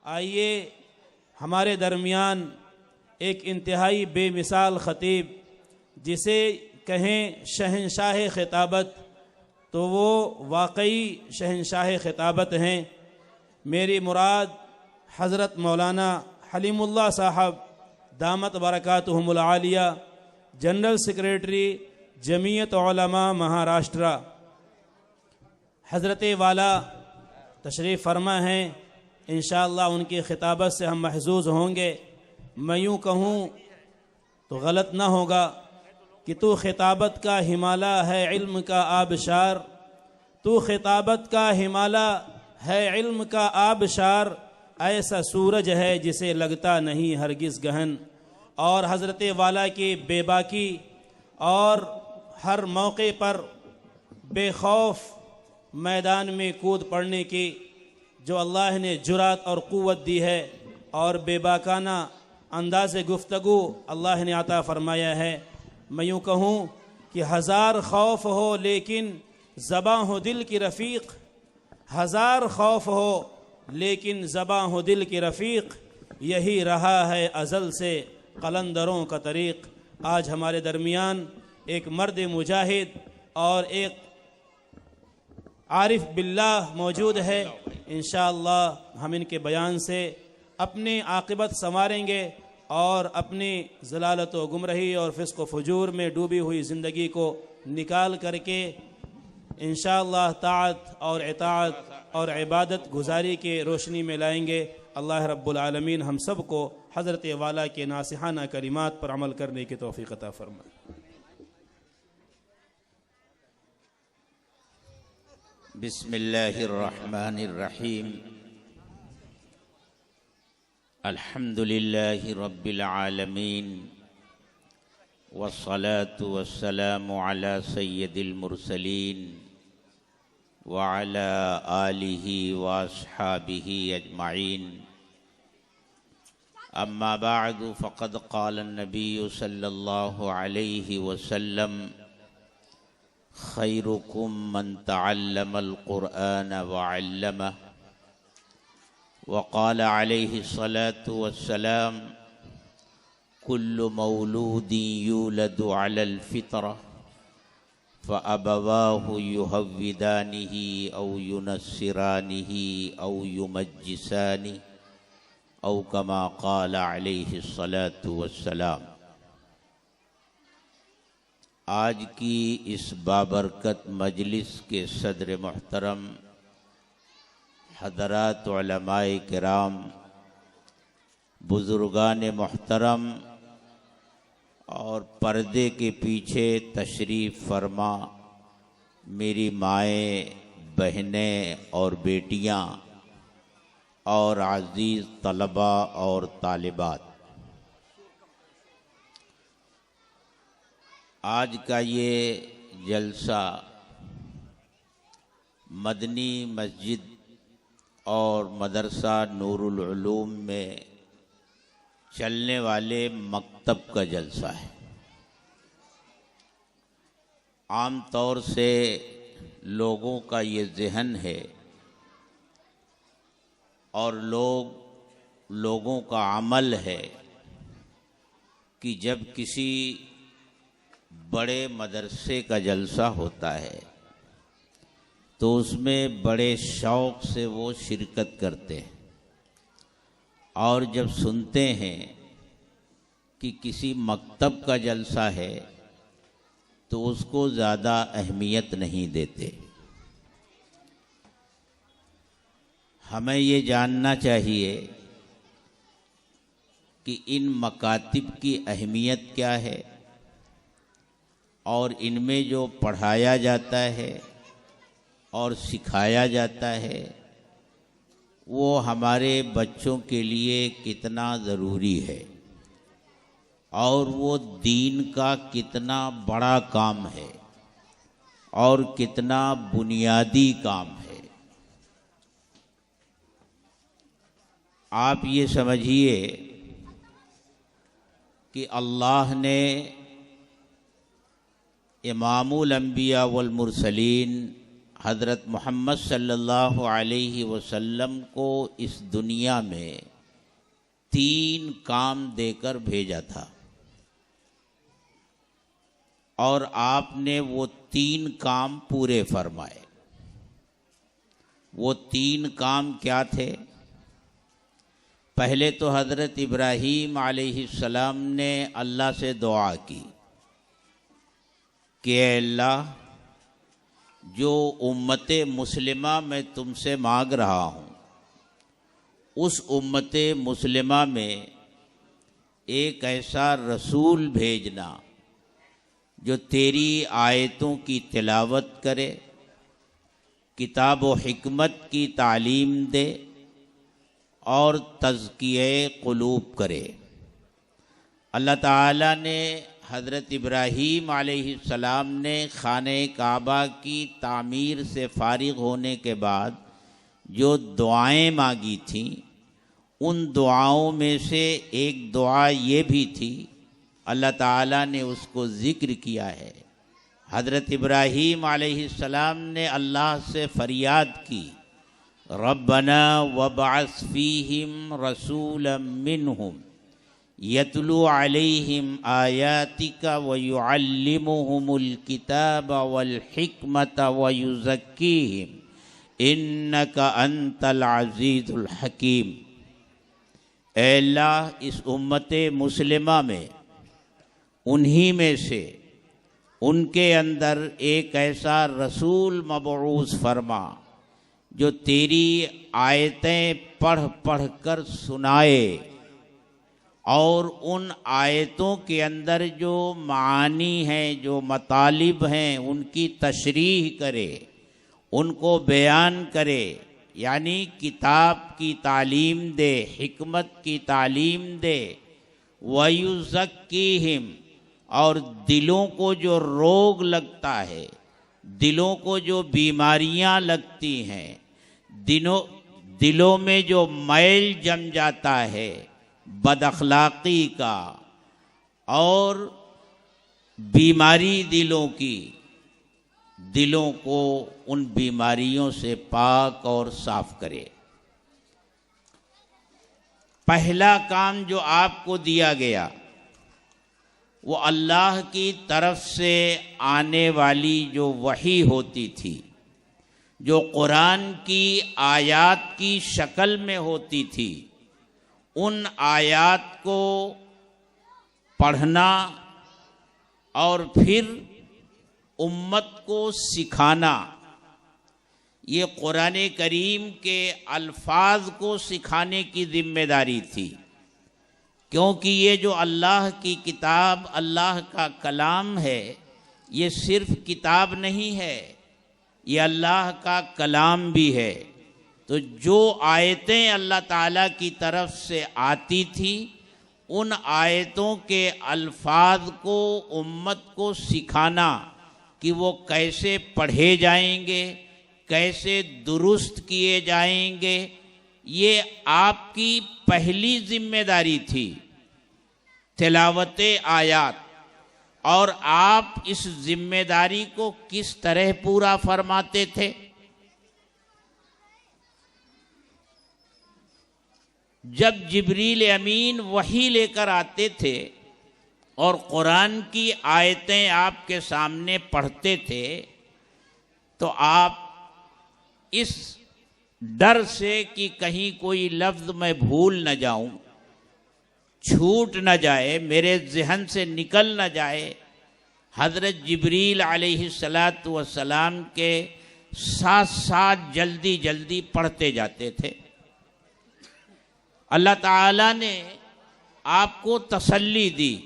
آئیے ہمارے درمیان ایک انتہائی بے مثال خطیب، جسے کہیں شہنشاہ خطابت تو وہ واقعی شہنشاہ خطابت ہیں۔ میری مراد حضرت مولانا حلیم اللہ صاحب دامت برکاتہم العالیہ، جنرل سیکریٹری جمعیت علماء مہاراشٹرا۔ حضرت والا تشریف فرما ہیں، انشاءاللہ ان کی خطابت سے ہم محظوظ ہوں گے۔ میں یوں کہوں تو غلط نہ ہوگا کہ تو خطابت کا ہمالیہ ہے علم کا آبشار، تو خطابت کا ہمالیہ ہے علم کا آبشار، ایسا سورج ہے جسے لگتا نہیں ہرگز گہن۔ اور حضرت والا کی بے باکی اور ہر موقع پر بے خوف میدان میں کود پڑنے کی جو اللہ نے جرات اور قوت دی ہے، اور بے باکانہ انداز گفتگو اللہ نے عطا فرمایا ہے۔ میں یوں کہوں کہ ہزار خوف ہو لیکن زباں ہو دل کی رفیق، ہزار خوف ہو لیکن زباں ہو دل کی رفیق، یہی رہا ہے ازل سے قلندروں کا طریق۔ آج ہمارے درمیان ایک مرد مجاہد اور ایک عارف باللہ موجود ہے۔ انشاءاللہ ہم ان کے بیان سے اپنی عاقبت سنواریں گے اور اپنی ضلالت و گمراہی اور فسق و فجور میں ڈوبی ہوئی زندگی کو نکال کر کے انشاءاللہ طاعت اور اطاعت اور عبادت گزاری کے روشنی میں لائیں گے۔ اللہ رب العالمین ہم سب کو حضرت والا کے ناصحانہ کلمات پر عمل کرنے کی توفیق عطا فرمائے۔ بسم اللہ الرحمن الرحیم، الحمد للہ رب العالمین، والصلاة والسلام علی سید المرسلین وعلی آلہ واصحابہ اجمعین۔ اما بعد فقد قال النبی صلی اللہ علیہ وسلم: خیرکم من تعلم القرآن وعلمہ۔ وقال علیہ الصلاة والسلام: کل مولود یولد علی الفطرہ فأبواہ یہودانہ او ینصرانہ او یمجسانہ او کما قال علیہ الصلاة والسلام۔ آج کی اس بابرکت مجلس کے صدر محترم حضرات علماء کرام، بزرگان محترم اور پردے کے پیچھے تشریف فرما میری مائیں، بہنیں اور بیٹیاں اور عزیز طلباء اور طالبات، آج کا یہ جلسہ مدنی مسجد اور مدرسہ نور العلوم میں چلنے والے مکتب کا جلسہ ہے۔ عام طور سے لوگوں کا یہ ذہن ہے اور لوگوں کا عمل ہے کہ جب کسی بڑے مدرسے کا جلسہ ہوتا ہے تو اس میں بڑے شوق سے وہ شرکت کرتے ہیں، اور جب سنتے ہیں کہ کسی مکتب کا جلسہ ہے تو اس کو زیادہ اہمیت نہیں دیتے۔ ہمیں یہ جاننا چاہیے کہ ان مکاتب کی اہمیت کیا ہے، اور ان میں جو پڑھایا جاتا ہے اور سکھایا جاتا ہے وہ ہمارے بچوں کے لیے کتنا ضروری ہے، اور وہ دین کا کتنا بڑا کام ہے اور کتنا بنیادی کام ہے۔ آپ یہ سمجھیے کہ اللہ نے امام الانبیاء والمرسلین حضرت محمد صلی اللہ علیہ وسلم کو اس دنیا میں 3 کام دے کر بھیجا تھا، اور آپ نے وہ 3 کام پورے فرمائے۔ وہ 3 کام کیا تھے؟ پہلے تو حضرت ابراہیم علیہ السلام نے اللہ سے دعا کی کہ اے اللہ، جو امت مسلمہ میں تم سے مانگ رہا ہوں، اس امت مسلمہ میں ایک ایسا رسول بھیجنا جو تیری آیتوں کی تلاوت کرے، کتاب و حکمت کی تعلیم دے اور تزکیہ قلوب کرے۔ اللہ تعالیٰ نے حضرت ابراہیم علیہ السلام نے خانہ کعبہ کی تعمیر سے فارغ ہونے کے بعد جو دعائیں مانگی تھیں، ان دعاؤں میں سے ایک دعا یہ بھی تھی، اللہ تعالیٰ نے اس کو ذکر کیا ہے۔ حضرت ابراہیم علیہ السلام نے اللہ سے فریاد کی، ربنا وابعث فیہم رسولا منہم یتلو علیہم آیاتک ویعلمہم الکتاب والحکمت ویزکیہم انک انت العزیز الحکیم۔ اے اللہ، اس امت مسلمہ میں انہی میں سے ان کے اندر ایک ایسا رسول مبعوث فرما جو تیری آیتیں پڑھ پڑھ کر سنائے، اور ان آیتوں کے اندر جو معانی ہیں، جو مطالب ہیں، ان کی تشریح کرے، ان کو بیان کرے، یعنی کتاب کی تعلیم دے، حکمت کی تعلیم دے، وَيُزَكِّيهِمْ، اور دلوں کو جو روگ لگتا ہے، دلوں کو جو بیماریاں لگتی ہیں، دلوں میں جو میل جم جاتا ہے بد اخلاقی کا اور بیماری دلوں کی، دلوں کو ان بیماریوں سے پاک اور صاف کرے۔ پہلا کام جو آپ کو دیا گیا وہ اللہ کی طرف سے آنے والی جو وحی ہوتی تھی، جو قرآن کی آیات کی شکل میں ہوتی تھی، ان آیات کو پڑھنا اور پھر امت کو سکھانا، یہ قرآن کریم کے الفاظ کو سکھانے کی ذمہ داری تھی، کیونکہ یہ جو اللہ کی کتاب، اللہ کا کلام ہے، یہ صرف کتاب نہیں ہے، یہ اللہ کا کلام بھی ہے۔ تو جو آیتیں اللہ تعالیٰ کی طرف سے آتی تھیں، ان آیتوں کے الفاظ کو امت کو سکھانا کہ وہ کیسے پڑھے جائیں گے، کیسے درست کیے جائیں گے، یہ آپ کی پہلی ذمہ داری تھی، تلاوت آیات۔ اور آپ اس ذمہ داری کو کس طرح پورا فرماتے تھے؟ جب جبریل امین وحی لے کر آتے تھے اور قرآن کی آیتیں آپ کے سامنے پڑھتے تھے، تو آپ اس ڈر سے کہ کہیں کوئی لفظ میں بھول نہ جاؤں، چھوٹ نہ جائے، میرے ذہن سے نکل نہ جائے، حضرت جبریل علیہ السلام کے ساتھ ساتھ جلدی جلدی پڑھتے جاتے تھے۔ اللہ تعالیٰ نے آپ کو تسلی دی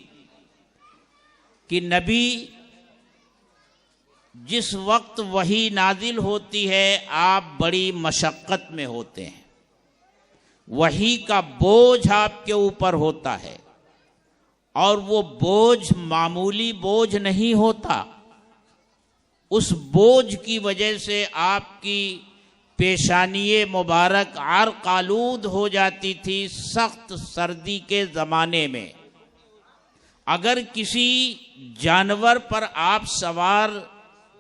کہ نبی جس وقت وحی نازل ہوتی ہے آپ بڑی مشقت میں ہوتے ہیں، وحی کا بوجھ آپ کے اوپر ہوتا ہے، اور وہ بوجھ معمولی بوجھ نہیں ہوتا، اس بوجھ کی وجہ سے آپ کی پیشانی مبارک عرق آلود ہو جاتی تھی سخت سردی کے زمانے میں۔ اگر کسی جانور پر آپ سوار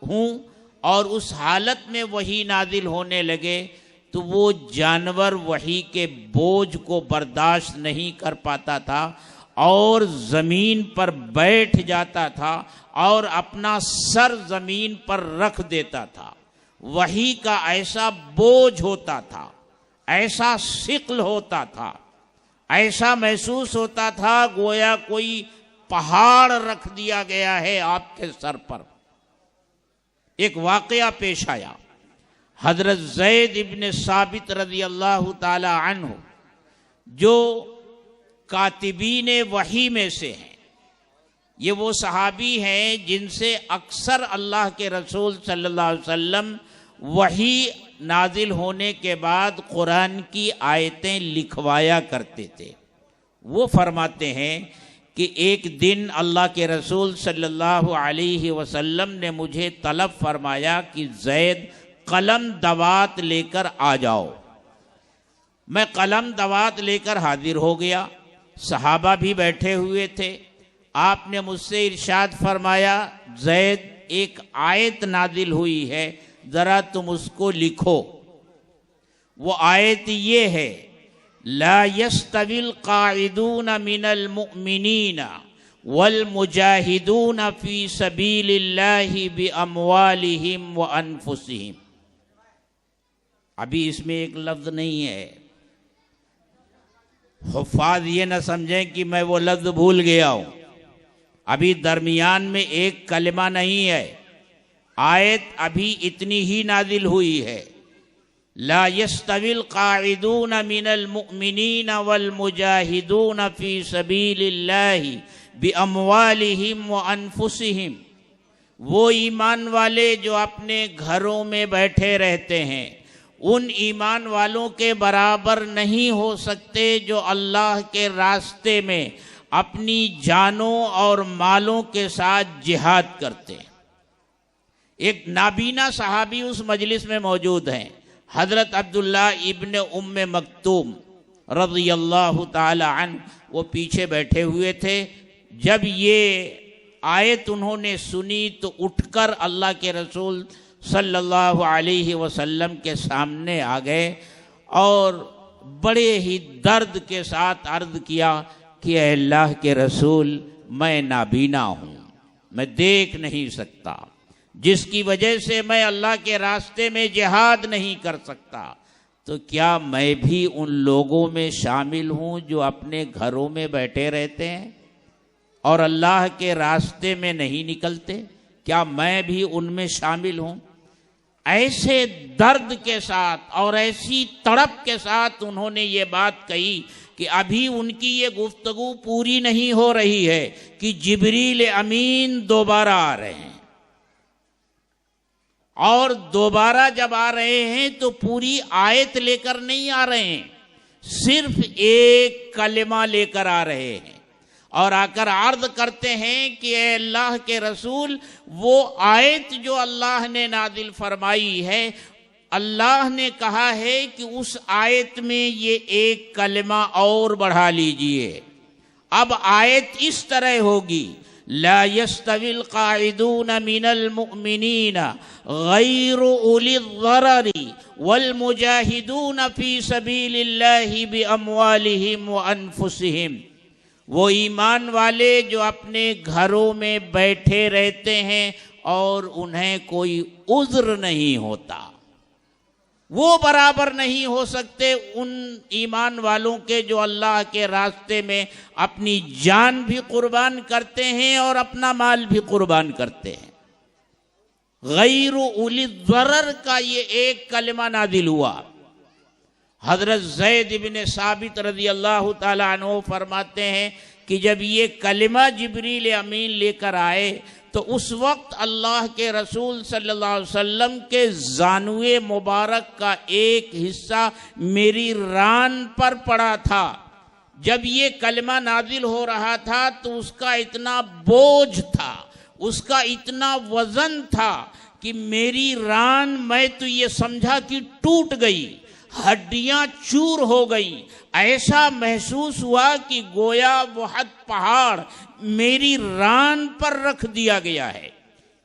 ہوں اور اس حالت میں وحی نازل ہونے لگے تو وہ جانور وحی کے بوجھ کو برداشت نہیں کر پاتا تھا اور زمین پر بیٹھ جاتا تھا اور اپنا سر زمین پر رکھ دیتا تھا۔ وحی کا ایسا بوجھ ہوتا تھا، ایسا ثقل ہوتا تھا، ایسا محسوس ہوتا تھا گویا کوئی پہاڑ رکھ دیا گیا ہے آپ کے سر پر۔ ایک واقعہ پیش آیا، حضرت زید ابن ثابت رضی اللہ تعالی عنہ جو کاتبین وحی میں سے ہیں، یہ وہ صحابی ہیں جن سے اکثر اللہ کے رسول صلی اللہ علیہ وسلم وحی نازل ہونے کے بعد قرآن کی آیتیں لکھوایا کرتے تھے۔ وہ فرماتے ہیں کہ ایک دن اللہ کے رسول صلی اللہ علیہ وسلم نے مجھے طلب فرمایا کہ زید قلم دوات لے کر آ جاؤ۔ میں قلم دوات لے کر حاضر ہو گیا، صحابہ بھی بیٹھے ہوئے تھے۔ آپ نے مجھ سے ارشاد فرمایا، زید ایک آیت نازل ہوئی ہے، ذرا تم اس کو لکھو۔ وہ آیت یہ ہے، لا يستوي القاعدون من المؤمنین والمجاہدون فی سبیل اللہ باموالہم وانفسہم۔ ابھی اس میں ایک لفظ نہیں ہے، حفاظ یہ نہ سمجھیں کہ میں وہ لفظ بھول گیا ہوں، ابھی درمیان میں ایک کلمہ نہیں ہے، آیت ابھی اتنی ہی نازل ہوئی ہے، لا يستوي القاعدون من المؤمنین والمجاہدون فی سبیل اللہ باموالہم وانفسہم۔ وہ ایمان والے جو اپنے گھروں میں بیٹھے رہتے ہیں ان ایمان والوں کے برابر نہیں ہو سکتے جو اللہ کے راستے میں اپنی جانوں اور مالوں کے ساتھ جہاد کرتے ہیں۔ ایک نابینا صحابی اس مجلس میں موجود ہیں، حضرت عبداللہ ابن ام مکتوم رضی اللہ تعالی عنہ، وہ پیچھے بیٹھے ہوئے تھے۔ جب یہ آیت انہوں نے سنی تو اٹھ کر اللہ کے رسول صلی اللہ علیہ وسلم کے سامنے آ گئے اور بڑے ہی درد کے ساتھ عرض کیا کہ اے اللہ کے رسول، میں نابینا ہوں، میں دیکھ نہیں سکتا، جس کی وجہ سے میں اللہ کے راستے میں جہاد نہیں کر سکتا، تو کیا میں بھی ان لوگوں میں شامل ہوں جو اپنے گھروں میں بیٹھے رہتے ہیں اور اللہ کے راستے میں نہیں نکلتے؟ کیا میں بھی ان میں شامل ہوں؟ ایسے درد کے ساتھ اور ایسی تڑپ کے ساتھ انہوں نے یہ بات کہی کہ ابھی ان کی یہ گفتگو پوری نہیں ہو رہی ہے کہ جبریل امین دوبارہ آ رہے ہیں، اور دوبارہ جب آ رہے ہیں تو پوری آیت لے کر نہیں آ رہے ہیں، صرف ایک کلمہ لے کر آ رہے ہیں، اور آ کر عرض کرتے ہیں کہ اے اللہ کے رسول، وہ آیت جو اللہ نے نازل فرمائی ہے، اللہ نے کہا ہے کہ اس آیت میں یہ ایک کلمہ اور بڑھا لیجئے۔ اب آیت اس طرح ہوگی، لا يستوي القاعدون من المؤمنین غیر اولی الضرر والمجاہدون فی سبیل اللہ باموالہم وانفسہم۔ وہ ایمان والے جو اپنے گھروں میں بیٹھے رہتے ہیں اور انہیں کوئی عذر نہیں ہوتا، وہ برابر نہیں ہو سکتے ان ایمان والوں کے جو اللہ کے راستے میں اپنی جان بھی قربان کرتے ہیں اور اپنا مال بھی قربان کرتے ہیں۔ غیر اولی الضرر کا یہ ایک کلمہ نازل ہوا۔ حضرت زید بن ثابت رضی اللہ تعالیٰ عنہ فرماتے ہیں کہ جب یہ کلمہ جبریل امین لے کر آئے تو اس وقت اللہ کے رسول صلی اللہ علیہ وسلم کے زانوے مبارک کا ایک حصہ میری ران پر پڑا تھا۔ جب یہ کلمہ نازل ہو رہا تھا تو اس کا اتنا بوجھ تھا، اس کا اتنا وزن تھا کہ میری ران، میں تو یہ سمجھا کہ ٹوٹ گئی، ہڈیاں چور ہو گئیں۔ ایسا محسوس ہوا کہ گویا وہ پہاڑ میری ران پر رکھ دیا گیا ہے۔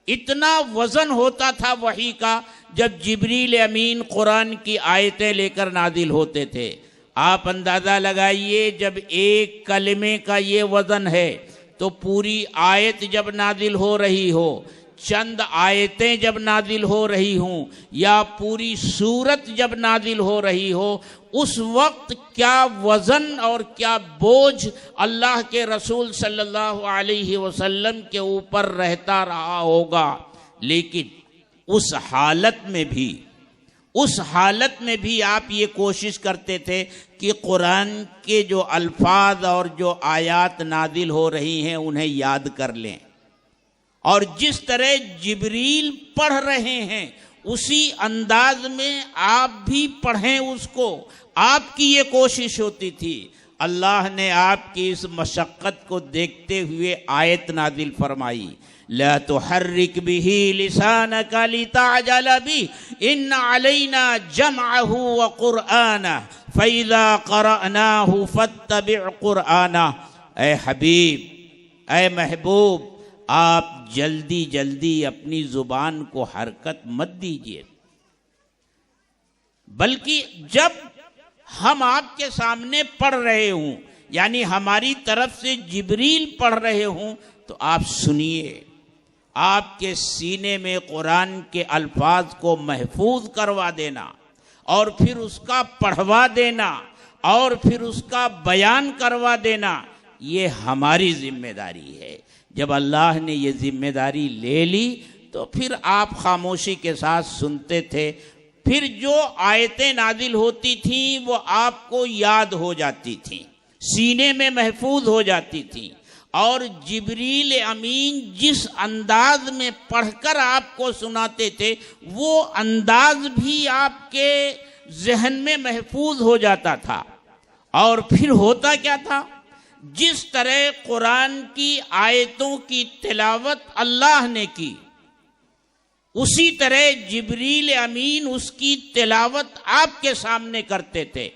اتنا وزن ہوتا تھا وحی کا جب جبریل امین قرآن کی آیتیں لے کر نازل ہوتے تھے۔ آپ اندازہ لگائیے، جب ایک کلمے کا یہ وزن ہے تو پوری آیت جب نازل ہو رہی ہو، چند آیتیں جب نازل ہو رہی ہوں، یا پوری سورت جب نازل ہو رہی ہو، اس وقت کیا وزن اور کیا بوجھ اللہ کے رسول صلی اللہ علیہ وسلم کے اوپر رہتا رہا ہوگا۔ لیکن اس حالت میں بھی آپ یہ کوشش کرتے تھے کہ قرآن کے جو الفاظ اور جو آیات نازل ہو رہی ہیں انہیں یاد کر لیں، اور جس طرح جبریل پڑھ رہے ہیں اسی انداز میں آپ بھی پڑھیں اس کو۔ آپ کی یہ کوشش ہوتی تھی۔ اللہ نے آپ کی اس مشقت کو دیکھتے ہوئے آیت نازل فرمائی، لا تحرک به لسانک لتعجل به ان علینا جمعہ وقرآنہ فاذا قرأناہ فاتبع قرآنہ۔ اے حبیب، اے محبوب، آپ جلدی جلدی اپنی زبان کو حرکت مت دیجیے، بلکہ جب ہم آپ کے سامنے پڑھ رہے ہوں، یعنی ہماری طرف سے جبریل پڑھ رہے ہوں، تو آپ سنیے۔ آپ کے سینے میں قرآن کے الفاظ کو محفوظ کروا دینا، اور پھر اس کا پڑھوا دینا، اور پھر اس کا بیان کروا دینا، یہ ہماری ذمہ داری ہے۔ جب اللہ نے یہ ذمہ داری لے لی تو پھر آپ خاموشی کے ساتھ سنتے تھے۔ پھر جو آیتیں نازل ہوتی تھیں وہ آپ کو یاد ہو جاتی تھیں، سینے میں محفوظ ہو جاتی تھیں، اور جبریل امین جس انداز میں پڑھ کر آپ کو سناتے تھے وہ انداز بھی آپ کے ذہن میں محفوظ ہو جاتا تھا۔ اور پھر ہوتا کیا تھا؟ جس طرح قرآن کی آیتوں کی تلاوت اللہ نے کی، اسی طرح جبریل امین اس کی تلاوت آپ کے سامنے کرتے تھے،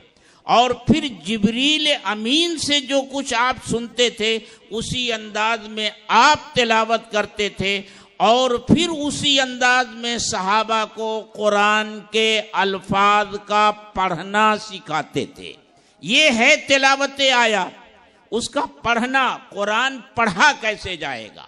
اور پھر جبریل امین سے جو کچھ آپ سنتے تھے اسی انداز میں آپ تلاوت کرتے تھے، اور پھر اسی انداز میں صحابہ کو قرآن کے الفاظ کا پڑھنا سکھاتے تھے۔ یہ ہے تلاوت آیات۔ اس کا پڑھنا، قرآن پڑھا کیسے جائے گا،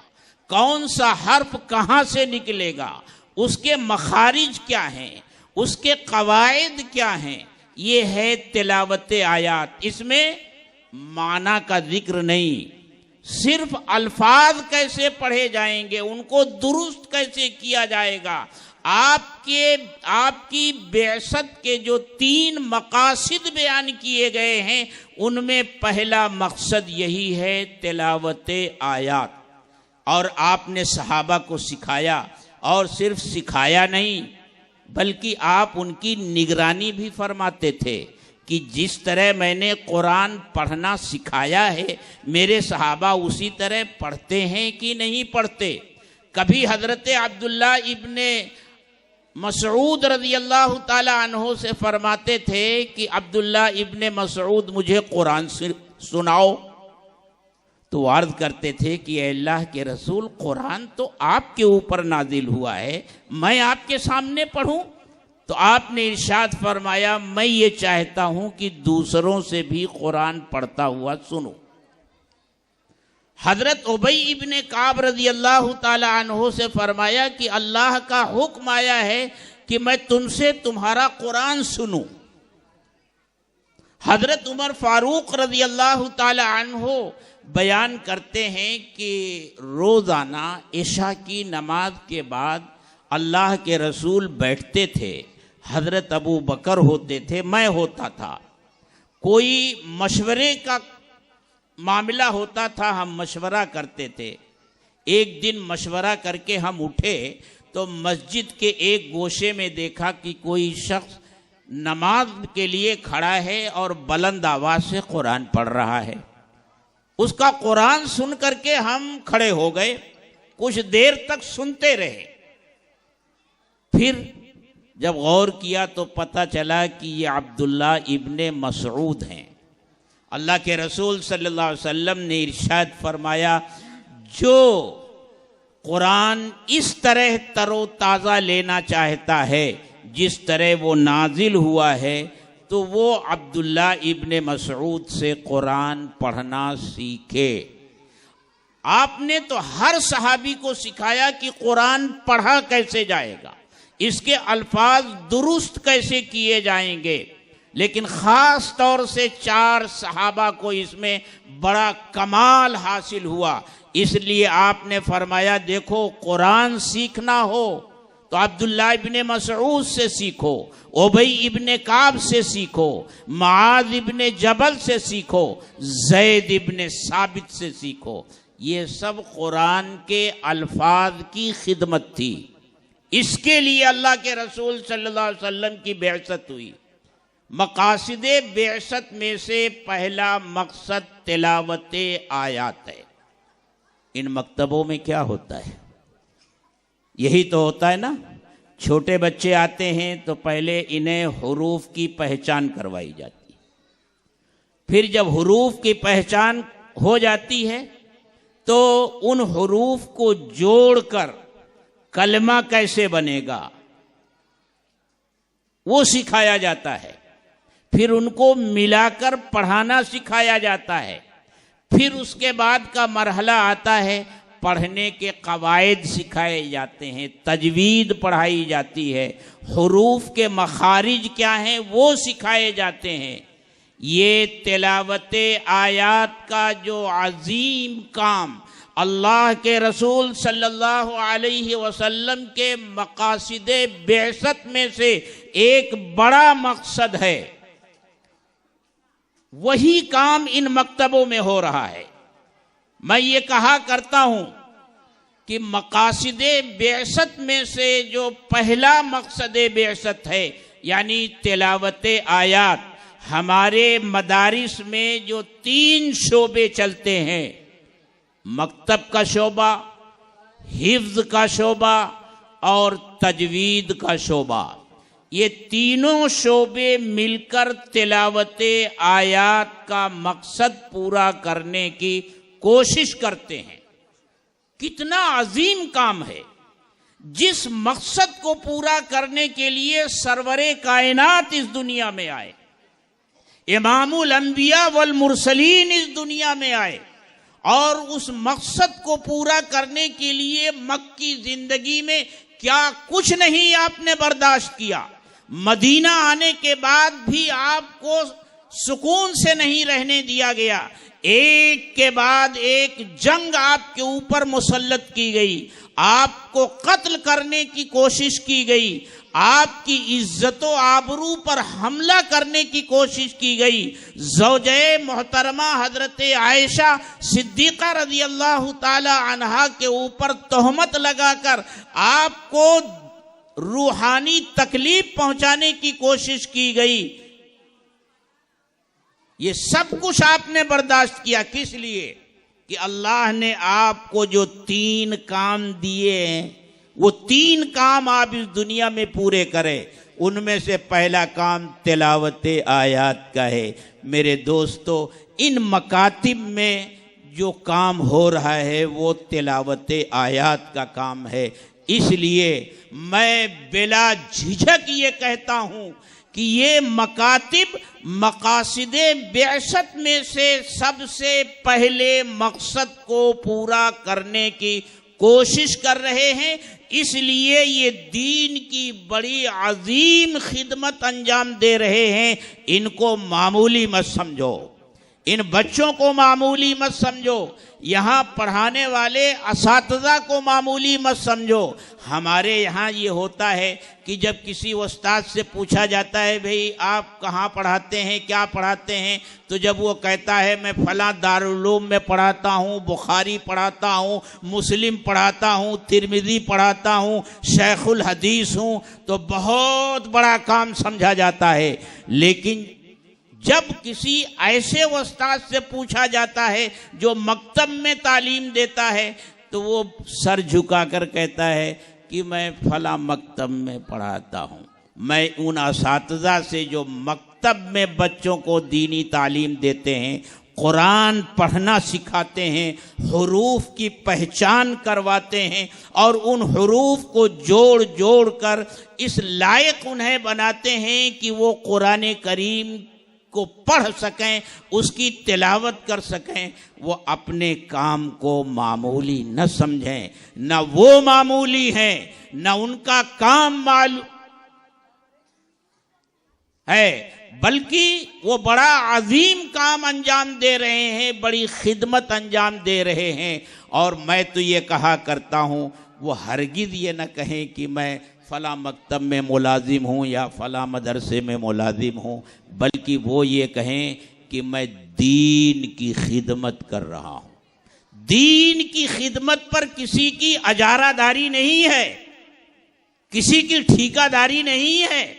کون سا حرف کہاں سے نکلے گا، اس کے مخارج کیا ہیں، اس کے قواعد کیا ہیں، یہ ہے تلاوت آیات۔ اس میں معنی کا ذکر نہیں، صرف الفاظ کیسے پڑھے جائیں گے، ان کو درست کیسے کیا جائے گا۔ آپ کی بعثت کے جو 3 مقاصد بیان کیے گئے ہیں ان میں پہلا مقصد یہی ہے تلاوت آیات، اور آپ نے صحابہ کو سکھایا، اور صرف سکھایا نہیں بلکہ آپ ان کی نگرانی بھی فرماتے تھے کہ جس طرح میں نے قرآن پڑھنا سکھایا ہے میرے صحابہ اسی طرح پڑھتے ہیں کہ نہیں پڑھتے۔ کبھی حضرت عبداللہ ابن مسعود رضی اللہ تعالی عنہ سے فرماتے تھے کہ عبداللہ ابن مسعود مجھے قرآن سناؤ، تو عرض کرتے تھے کہ اے اللہ کے رسول، قرآن تو آپ کے اوپر نازل ہوا ہے، میں آپ کے سامنے پڑھوں؟ تو آپ نے ارشاد فرمایا، میں یہ چاہتا ہوں کہ دوسروں سے بھی قرآن پڑھتا ہوا سنوں۔ حضرت ابی ابن کعب رضی اللہ تعالی عنہ سے فرمایا کہ اللہ کا حکم آیا ہے کہ میں تم سے تمہارا قرآن سنوں۔ حضرت عمر فاروق رضی اللہ تعالی عنہ بیان کرتے ہیں کہ روزانہ عشاء کی نماز کے بعد اللہ کے رسول بیٹھتے تھے، حضرت ابو بکر ہوتے تھے، میں ہوتا تھا، کوئی مشورے کا معاملہ ہوتا تھا، ہم مشورہ کرتے تھے۔ ایک دن مشورہ کر کے ہم اٹھے تو مسجد کے ایک گوشے میں دیکھا کہ کوئی شخص نماز کے لیے کھڑا ہے اور بلند آواز سے قرآن پڑھ رہا ہے۔ اس کا قرآن سن کر کے ہم کھڑے ہو گئے، کچھ دیر تک سنتے رہے۔ پھر جب غور کیا تو پتہ چلا کہ یہ عبداللہ ابن مسعود ہیں۔ اللہ کے رسول صلی اللہ علیہ وسلم نے ارشاد فرمایا، جو قرآن اس طرح تر و تازہ لینا چاہتا ہے جس طرح وہ نازل ہوا ہے، تو وہ عبداللہ ابن مسعود سے قرآن پڑھنا سیکھے۔ آپ نے تو ہر صحابی کو سکھایا کہ قرآن پڑھا کیسے جائے گا، اس کے الفاظ درست کیسے کیے جائیں گے، لیکن خاص طور سے 4 صحابہ کو اس میں بڑا کمال حاصل ہوا۔ اس لیے آپ نے فرمایا دیکھو قرآن سیکھنا ہو تو عبداللہ ابن مسعود سے سیکھو، ابی ابن کعب سے سیکھو، معاذ ابن جبل سے سیکھو، زید ابن ثابت سے سیکھو۔ یہ سب قرآن کے الفاظ کی خدمت تھی، اس کے لیے اللہ کے رسول صلی اللہ علیہ وسلم کی بعثت ہوئی۔ مقاصد بعثت میں سے پہلا مقصد تلاوت آیات ہے۔ ان مکتبوں میں کیا ہوتا ہے؟ یہی تو ہوتا ہے نا، چھوٹے بچے آتے ہیں تو پہلے انہیں حروف کی پہچان کروائی جاتی ہے، پھر جب حروف کی پہچان ہو جاتی ہے تو ان حروف کو جوڑ کر کلمہ کیسے بنے گا وہ سکھایا جاتا ہے، پھر ان کو ملا کر پڑھانا سکھایا جاتا ہے، پھر اس کے بعد کا مرحلہ آتا ہے پڑھنے کے قواعد سکھائے جاتے ہیں، تجوید پڑھائی جاتی ہے، حروف کے مخارج کیا ہیں وہ سکھائے جاتے ہیں۔ یہ تلاوت آیات کا جو عظیم کام اللہ کے رسول صلی اللہ علیہ وسلم کے مقاصد بعثت میں سے ایک بڑا مقصد ہے، وہی کام ان مکتبوں میں ہو رہا ہے۔ میں یہ کہا کرتا ہوں کہ مقاصد بعثت میں سے جو پہلا مقصد بعثت ہے یعنی تلاوت آیات، ہمارے مدارس میں جو 3 شعبے چلتے ہیں، مکتب کا شعبہ، حفظ کا شعبہ اور تجوید کا شعبہ، یہ تینوں شعبے مل کر تلاوت آیات کا مقصد پورا کرنے کی کوشش کرتے ہیں۔ کتنا عظیم کام ہے، جس مقصد کو پورا کرنے کے لیے سرور کائنات اس دنیا میں آئے، امام الانبیاء والمرسلین اس دنیا میں آئے، اور اس مقصد کو پورا کرنے کے لیے مکی زندگی میں کیا کچھ نہیں آپ نے برداشت کیا، مدینہ آنے کے بعد بھی آپ کو سکون سے نہیں رہنے دیا گیا، ایک کے بعد ایک جنگ آپ کے اوپر مسلط کی گئی، آپ کو قتل کرنے کی کوشش کی گئی، آپ کی عزت و آبرو پر حملہ کرنے کی کوشش کی گئی، زوجہ محترمہ حضرت عائشہ صدیقہ رضی اللہ تعالی عنہا کے اوپر تہمت لگا کر آپ کو روحانی تکلیف پہنچانے کی کوشش کی گئی۔ یہ سب کچھ آپ نے برداشت کیا، کس لیے؟ کہ اللہ نے آپ کو جو 3 کام دیے ہیں وہ 3 کام آپ اس دنیا میں پورے کریں، ان میں سے پہلا کام تلاوت آیات کا ہے۔ میرے دوستو، ان مکاتب میں جو کام ہو رہا ہے وہ تلاوت آیات کا کام ہے، اس لیے میں بلا جھجک یہ کہتا ہوں کہ یہ مکاتب مقاصد بعثت میں سے سب سے پہلے مقصد کو پورا کرنے کی کوشش کر رہے ہیں، اس لیے یہ دین کی بڑی عظیم خدمت انجام دے رہے ہیں۔ ان کو معمولی مت سمجھو، ان بچوں کو معمولی مت سمجھو، یہاں پڑھانے والے اساتذہ کو معمولی مت سمجھو۔ ہمارے یہاں یہ ہوتا ہے کہ جب کسی استاد سے پوچھا جاتا ہے بھئی آپ کہاں پڑھاتے ہیں، کیا پڑھاتے ہیں، تو جب وہ کہتا ہے میں فلاں دارالعلوم میں پڑھاتا ہوں، بخاری پڑھاتا ہوں، مسلم پڑھاتا ہوں، ترمذی پڑھاتا ہوں، شیخ الحدیث ہوں، تو بہت بڑا کام سمجھا جاتا ہے۔ لیکن جب کسی ایسے استاد سے پوچھا جاتا ہے جو مکتب میں تعلیم دیتا ہے تو وہ سر جھکا کر کہتا ہے کہ میں فلاں مکتب میں پڑھاتا ہوں۔ میں ان اساتذہ سے جو مکتب میں بچوں کو دینی تعلیم دیتے ہیں، قرآن پڑھنا سکھاتے ہیں، حروف کی پہچان کرواتے ہیں اور ان حروف کو جوڑ جوڑ کر اس لائق انہیں بناتے ہیں کہ وہ قرآن کریم کو پڑھ سکیں، اس کی تلاوت کر سکیں۔ وہ اپنے کام کو معمولی نہ سمجھیں، نہ وہ معمولی ہیں، نہ ان کا کام معلوم ہے، بلکہ وہ بڑا عظیم کام انجام دے رہے ہیں، بڑی خدمت انجام دے رہے ہیں۔ اور میں تو یہ کہا کرتا ہوں، وہ ہرگز یہ نہ کہیں کہ میں فلاں مکتب میں ملازم ہوں یا فلاں مدرسے میں ملازم ہوں، بلکہ وہ یہ کہیں کہ میں دین کی خدمت کر رہا ہوں۔ دین کی خدمت پر کسی کی اجارہ داری نہیں ہے، کسی کی ٹھیکہ داری نہیں ہے۔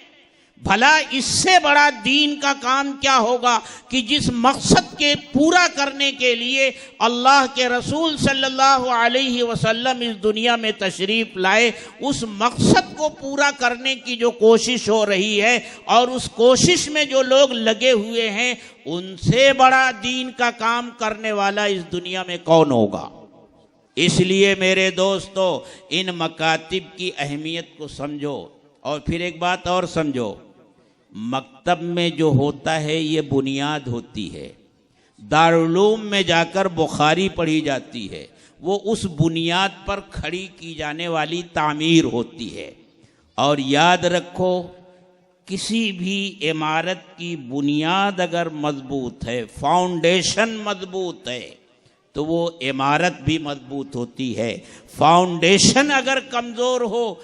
بھلا اس سے بڑا دین کا کام کیا ہوگا کہ جس مقصد کے پورا کرنے کے لیے اللہ کے رسول صلی اللہ علیہ وسلم اس دنیا میں تشریف لائے، اس مقصد کو پورا کرنے کی جو کوشش ہو رہی ہے اور اس کوشش میں جو لوگ لگے ہوئے ہیں، ان سے بڑا دین کا کام کرنے والا اس دنیا میں کون ہوگا؟ اس لیے میرے دوستو، ان مکاتب کی اہمیت کو سمجھو۔ اور پھر ایک بات اور سمجھو، مکتب میں جو ہوتا ہے یہ بنیاد ہوتی ہے۔ دارالعلوم میں جا کر بخاری پڑھی جاتی ہے، وہ اس بنیاد پر کھڑی کی جانے والی تعمیر ہوتی ہے۔ اور یاد رکھو، کسی بھی عمارت کی بنیاد اگر مضبوط ہے، فاؤنڈیشن مضبوط ہے، تو وہ عمارت بھی مضبوط ہوتی ہے۔ فاؤنڈیشن اگر کمزور ہو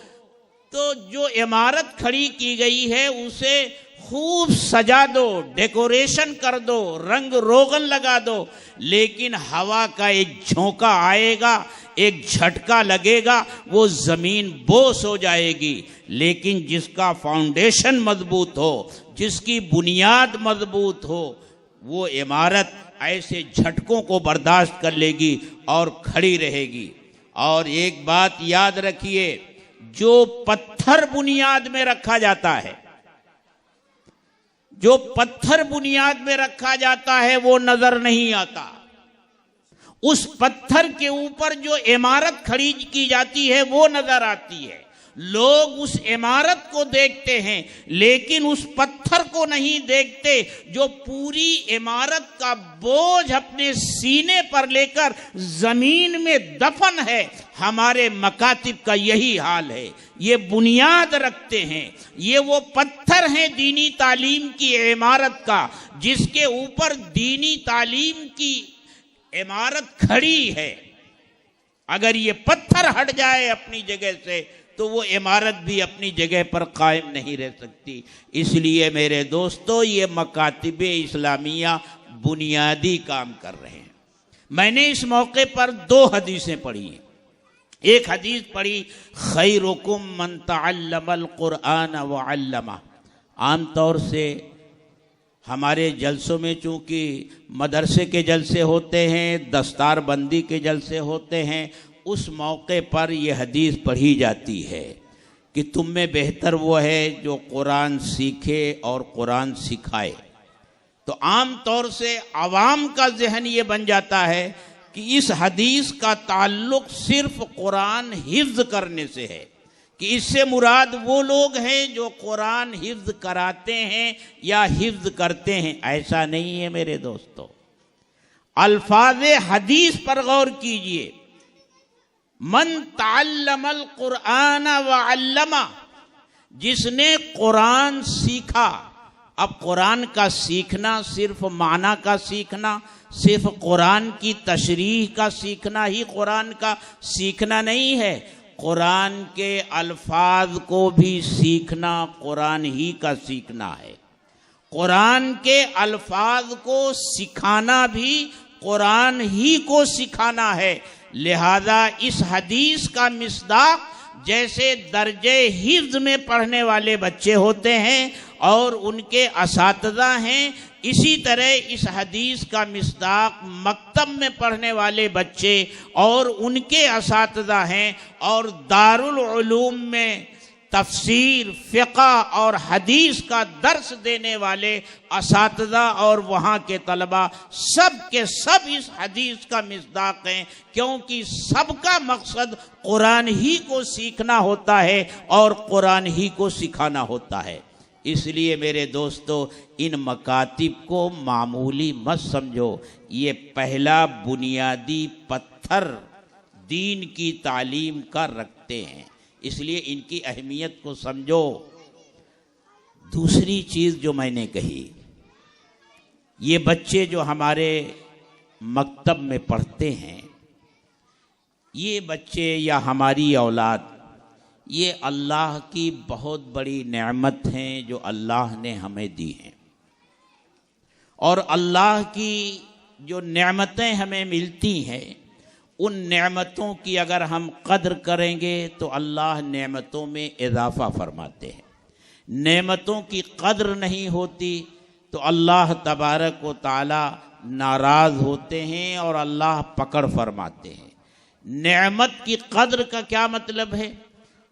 تو جو عمارت کھڑی کی گئی ہے اسے خوب سجا دو، ڈیکوریشن کر دو، رنگ روغن لگا دو، لیکن ہوا کا ایک جھونکا آئے گا، ایک جھٹکا لگے گا، وہ زمین بوس ہو جائے گی۔ لیکن جس کا فاؤنڈیشن مضبوط ہو، جس کی بنیاد مضبوط ہو، وہ عمارت ایسے جھٹکوں کو برداشت کر لے گی اور کھڑی رہے گی۔ اور ایک بات یاد رکھیے، جو پتھر بنیاد میں رکھا جاتا ہے، جو پتھر بنیاد میں رکھا جاتا ہے وہ نظر نہیں آتا۔ اس پتھر کے اوپر جو عمارت کھڑی کی جاتی ہے وہ نظر آتی ہے۔ لوگ اس عمارت کو دیکھتے ہیں لیکن اس پتھر کو نہیں دیکھتے جو پوری عمارت کا بوجھ اپنے سینے پر لے کر زمین میں دفن ہے۔ ہمارے مکاتب کا یہی حال ہے، یہ بنیاد رکھتے ہیں، یہ وہ پتھر ہیں دینی تعلیم کی عمارت کا، جس کے اوپر دینی تعلیم کی عمارت کھڑی ہے۔ اگر یہ پتھر ہٹ جائے اپنی جگہ سے تو وہ عمارت بھی اپنی جگہ پر قائم نہیں رہ سکتی۔ اس لیے میرے دوستو، یہ مکاتب اسلامیہ بنیادی کام کر رہے ہیں۔ میں نے اس موقع پر 2 حدیثیں پڑھی ہیں۔ ایک حدیث پڑھی، خیرکم من تعلم القرآن وعلمہ۔ عام طور سے ہمارے جلسوں میں چونکہ مدرسے کے جلسے ہوتے ہیں، دستار بندی کے جلسے ہوتے ہیں، اس موقع پر یہ حدیث پڑھی جاتی ہے کہ تم میں بہتر وہ ہے جو قرآن سیکھے اور قرآن سکھائے۔ تو عام طور سے عوام کا ذہن یہ بن جاتا ہے کہ اس حدیث کا تعلق صرف قرآن حفظ کرنے سے ہے، کہ اس سے مراد وہ لوگ ہیں جو قرآن حفظ کراتے ہیں یا حفظ کرتے ہیں۔ ایسا نہیں ہے میرے دوستو، الفاظ حدیث پر غور کیجئے۔ من تعلم القرآن وعلمہ، جس نے قرآن سیکھا۔ اب قرآن کا سیکھنا صرف معنی کا سیکھنا، صرف قرآن کی تشریح کا سیکھنا ہی قرآن کا سیکھنا نہیں ہے، قرآن کے الفاظ کو بھی سیکھنا قرآن ہی کا سیکھنا ہے۔ قرآن کے الفاظ کو سکھانا بھی قرآن ہی کو سکھانا ہے۔ لہذا اس حدیث کا مصداق جیسے درجے حفظ میں پڑھنے والے بچے ہوتے ہیں اور ان کے اساتذہ ہیں، اسی طرح اس حدیث کا مصداق مکتب میں پڑھنے والے بچے اور ان کے اساتذہ ہیں، اور دارالعلوم میں تفسیر، فقہ اور حدیث کا درس دینے والے اساتذہ اور وہاں کے طلبہ سب کے سب اس حدیث کا مصداق ہیں، کیونکہ سب کا مقصد قرآن ہی کو سیکھنا ہوتا ہے اور قرآن ہی کو سکھانا ہوتا ہے۔ اس لیے میرے دوستو، ان مکاتب کو معمولی مت سمجھو، یہ پہلا بنیادی پتھر دین کی تعلیم کا رکھتے ہیں، اس لیے ان کی اہمیت کو سمجھو۔ دوسری چیز جو میں نے کہی، یہ بچے جو ہمارے مکتب میں پڑھتے ہیں، یہ بچے یا ہماری اولاد، یہ اللہ کی بہت بڑی نعمت ہیں جو اللہ نے ہمیں دی ہیں، اور اللہ کی جو نعمتیں ہمیں ملتی ہیں، ان نعمتوں کی اگر ہم قدر کریں گے تو اللہ نعمتوں میں اضافہ فرماتے ہیں۔ نعمتوں کی قدر نہیں ہوتی تو اللہ تبارک و تعالی ناراض ہوتے ہیں اور اللہ پکڑ فرماتے ہیں۔ نعمت کی قدر کا کیا مطلب ہے؟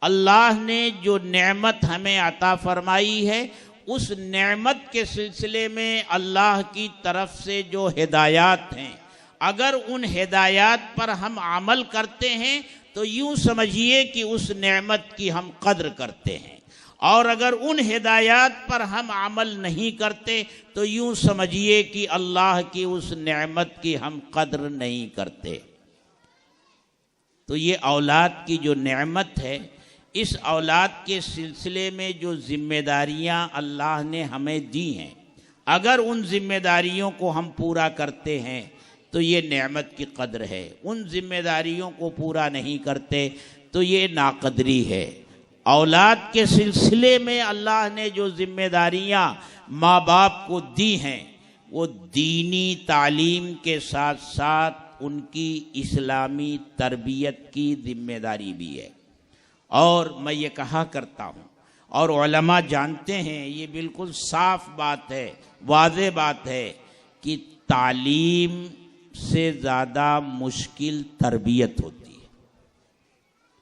اللہ نے جو نعمت ہمیں عطا فرمائی ہے، اس نعمت کے سلسلے میں اللہ کی طرف سے جو ہدایات ہیں، اگر ان ہدایات پر ہم عمل کرتے ہیں تو یوں سمجھیے کہ اس نعمت کی ہم قدر کرتے ہیں، اور اگر ان ہدایات پر ہم عمل نہیں کرتے تو یوں سمجھیے کہ اللہ کی اس نعمت کی ہم قدر نہیں کرتے۔ تو یہ اولاد کی جو نعمت ہے، اس اولاد کے سلسلے میں جو ذمہ داریاں اللہ نے ہمیں دی ہیں، اگر ان ذمہ داریوں کو ہم پورا کرتے ہیں تو یہ نعمت کی قدر ہے، ان ذمہ داریوں کو پورا نہیں کرتے تو یہ ناقدری ہے۔ اولاد کے سلسلے میں اللہ نے جو ذمہ داریاں ماں باپ کو دی ہیں، وہ دینی تعلیم کے ساتھ ساتھ ان کی اسلامی تربیت کی ذمہ داری بھی ہے۔ اور میں یہ کہا کرتا ہوں، اور علماء جانتے ہیں، یہ بالکل صاف بات ہے، واضح بات ہے کہ تعلیم سے زیادہ مشکل تربیت ہوتی ہے،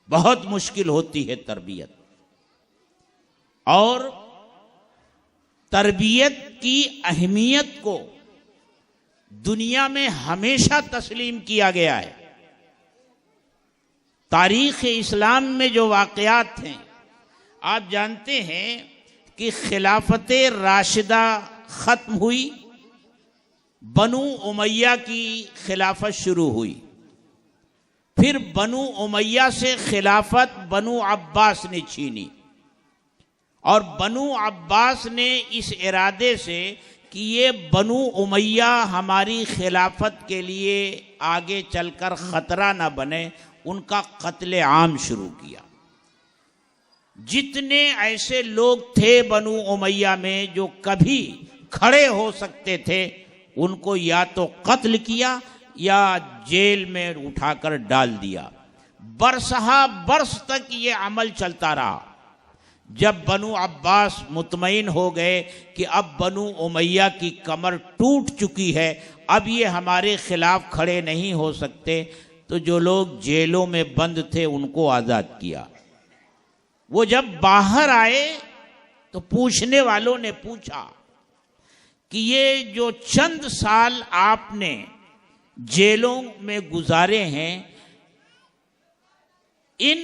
بہت مشکل ہوتی ہے تربیت، اور تربیت کی اہمیت کو دنیا میں ہمیشہ تسلیم کیا گیا ہے۔ تاریخ اسلام میں جو واقعات ہیں، آپ جانتے ہیں کہ خلافت راشدہ ختم ہوئی، بنو امیہ کی خلافت شروع ہوئی، پھر بنو امیہ سے خلافت بنو عباس نے چھینی، اور بنو عباس نے اس ارادے سے کہ یہ بنو امیہ ہماری خلافت کے لیے آگے چل کر خطرہ نہ بنے، ان کا قتل عام شروع کیا۔ جتنے ایسے لوگ تھے بنو امیہ میں جو کبھی کھڑے ہو سکتے تھے، ان کو یا تو قتل کیا یا جیل میں اٹھا کر ڈال دیا۔ برسہ برس تک یہ عمل چلتا رہا۔ جب بنو عباس مطمئن ہو گئے کہ اب بنو امیہ کی کمر ٹوٹ چکی ہے، اب یہ ہمارے خلاف کھڑے نہیں ہو سکتے، تو جو لوگ جیلوں میں بند تھے ان کو آزاد کیا۔ وہ جب باہر آئے تو پوچھنے والوں نے پوچھا کہ یہ جو چند سال آپ نے جیلوں میں گزارے ہیں، ان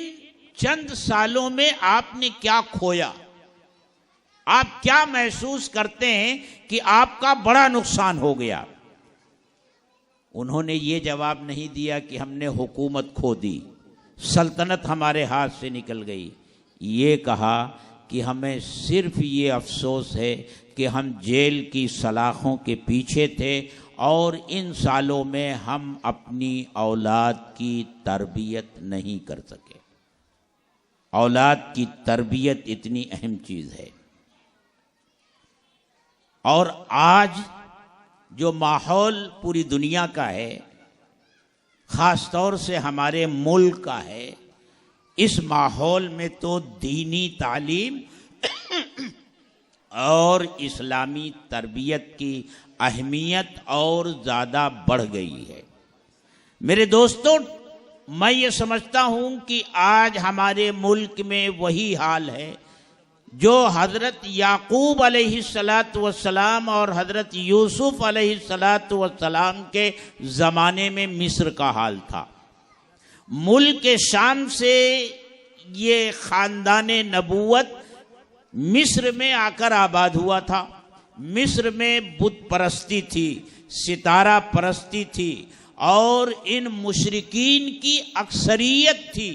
چند سالوں میں آپ نے کیا کھویا؟ آپ کیا محسوس کرتے ہیں کہ آپ کا بڑا نقصان ہو گیا؟ انہوں نے یہ جواب نہیں دیا کہ ہم نے حکومت کھو دی، سلطنت ہمارے ہاتھ سے نکل گئی۔ یہ کہا کہ ہمیں صرف یہ افسوس ہے کہ ہم جیل کی سلاخوں کے پیچھے تھے اور ان سالوں میں ہم اپنی اولاد کی تربیت نہیں کر سکے۔ اولاد کی تربیت اتنی اہم چیز ہے، اور آج جو ماحول پوری دنیا کا ہے، خاص طور سے ہمارے ملک کا ہے، اس ماحول میں تو دینی تعلیم اور اسلامی تربیت کی اہمیت اور زیادہ بڑھ گئی ہے۔ میرے دوستو، میں یہ سمجھتا ہوں کہ آج ہمارے ملک میں وہی حال ہے جو حضرت یعقوب علیہ السلام اور حضرت یوسف علیہ السلام کے زمانے میں مصر کا حال تھا۔ ملک شام سے یہ خاندان نبوت مصر میں آ کر آباد ہوا تھا۔ مصر میں بت پرستی تھی، ستارہ پرستی تھی، اور ان مشرکین کی اکثریت تھی۔